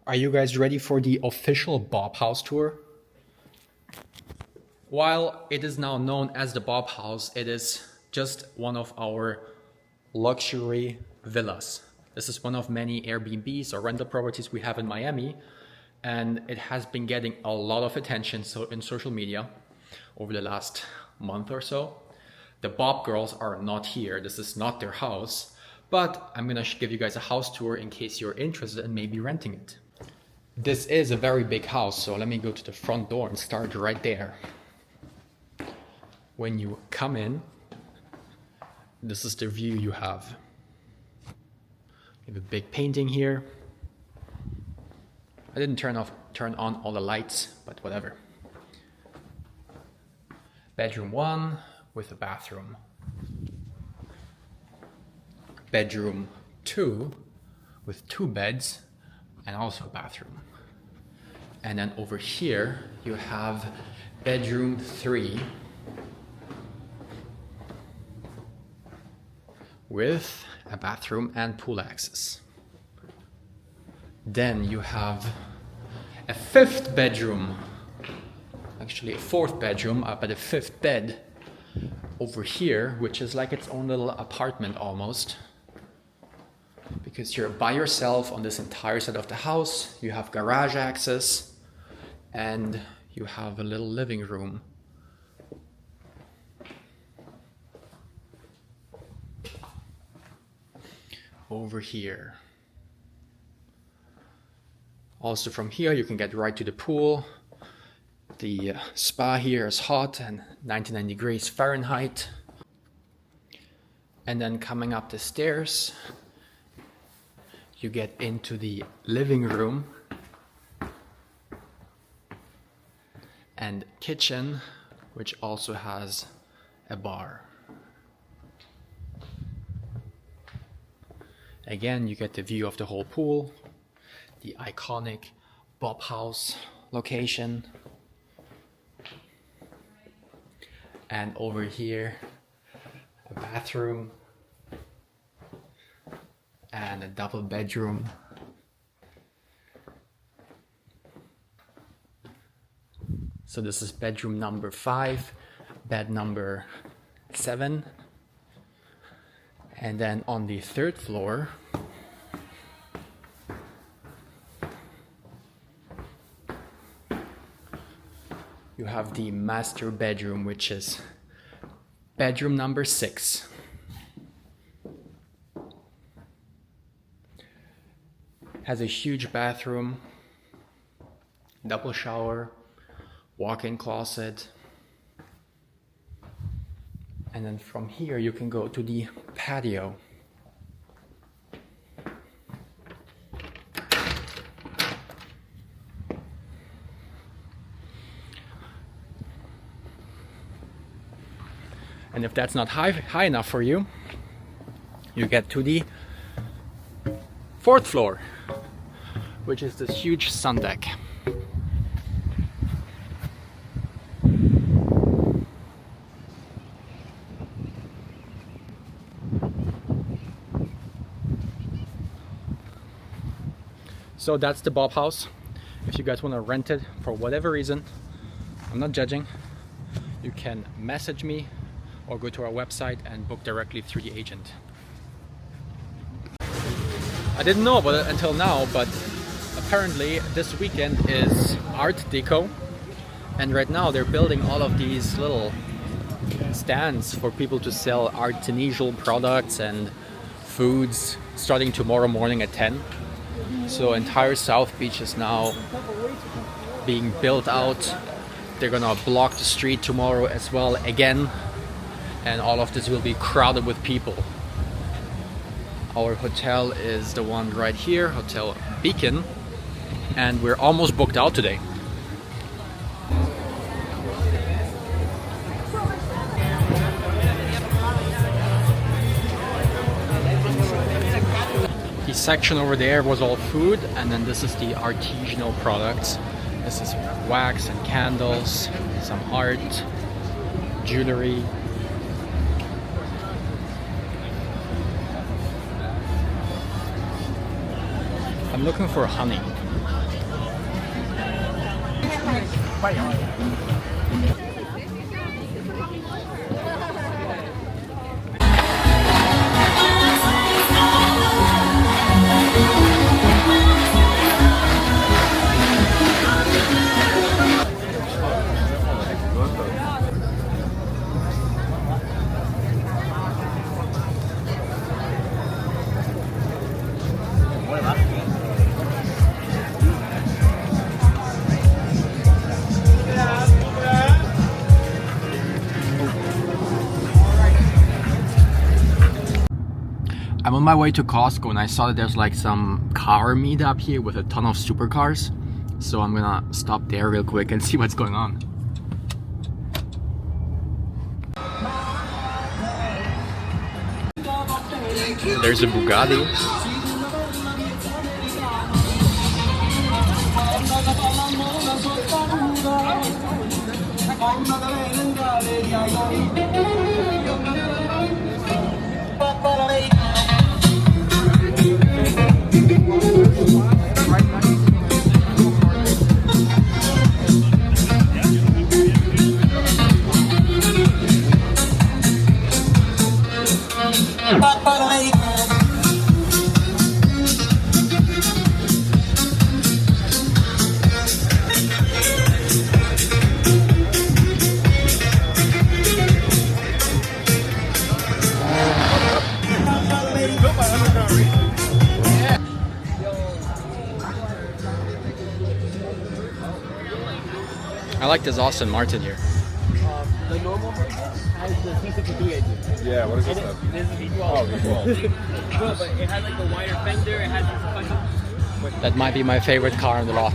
Are you guys ready for the official BOP House tour? While it is now known as the BOP House, it is just one of our luxury villas. This is one of many Airbnbs or rental properties we have in Miami, and it has been getting a lot of attention in social media over the last month or so. The BOP girls are not here. This is not their house, but I'm gonna give you guys a house tour in case you're interested in maybe renting it. This is a very big house, so let me go to the front door and start right there. When you come in, this is the view you have. You have a big painting here. I didn't turn on all the lights, but whatever. Bedroom 1 with a bathroom. Bedroom 2 with 2 beds and also a bathroom. And then over here you have bedroom 3 with a bathroom and pool access. Then you have a 5th bedroom, actually a 4th bedroom, but a 5th bed over here, which is like its own little apartment almost, because you're by yourself on this entire side of the house. You have garage access and you have a little living room. Over here. Also from here you can get right to the pool. The spa here is hot and 99 degrees Fahrenheit. And then coming up the stairs, you get into the living room and kitchen, which also has a bar. Again, you get the view of the whole pool, the iconic BOP House location. And over here, a bathroom and a double bedroom. So this is bedroom number 5, bed number 7. And then on the 3rd floor, you have the master bedroom, which is bedroom number 6. Has a huge bathroom, double shower, walk-in closet. And then from here you can go to the patio. And if that's not high enough for you, you get to the 4th floor, which is this huge sun deck. So that's the BOP House. If you guys want to rent it for whatever reason, I'm not judging, you can message me or go to our website and book directly through the agent. I didn't know about it until now, but apparently this weekend is Art Deco, and right now they're building all of these little stands for people to sell artisanal products and foods starting tomorrow morning at 10. So entire South Beach is now being built out. They're gonna block the street tomorrow as well again, and all of this will be crowded with people. Our hotel is the one right here, Hotel Beacon, and we're almost booked out today. The section over there was all food, and then this is the artisanal products. This is wax and candles, some art, jewelry. I'm looking for honey. I'm on my way to Costco and I saw that there's like some car meetup here with a ton of supercars. So I'm gonna stop there real quick and see what's going on. There's a Bugatti. I like this Aston Martin here. The normal version has the C63 engine. Yeah, what is this stuff? This is V12. Oh, V12. No, but it has like the wider fender, it has this function. That might be my favorite car on the lot.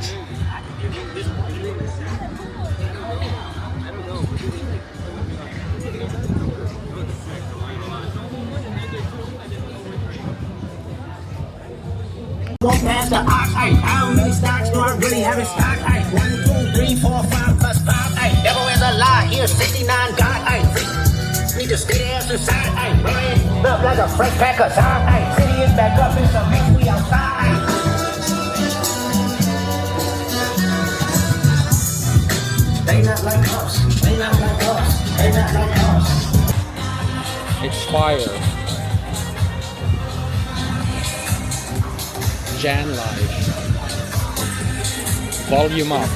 Walk past the ox, ay, how many stocks do I really have in stock? Ay, 1, 2, 3, 4, 5 plus 5, ay, devil is a lie, here's 69 God, ay, need to stay ass inside, ay, man, look like a fresh pack of time, ay, city is back up, it's a mess, we outside, ay. They not like us, they not like us, they not like us. It's fire. Jan Live. Volume up.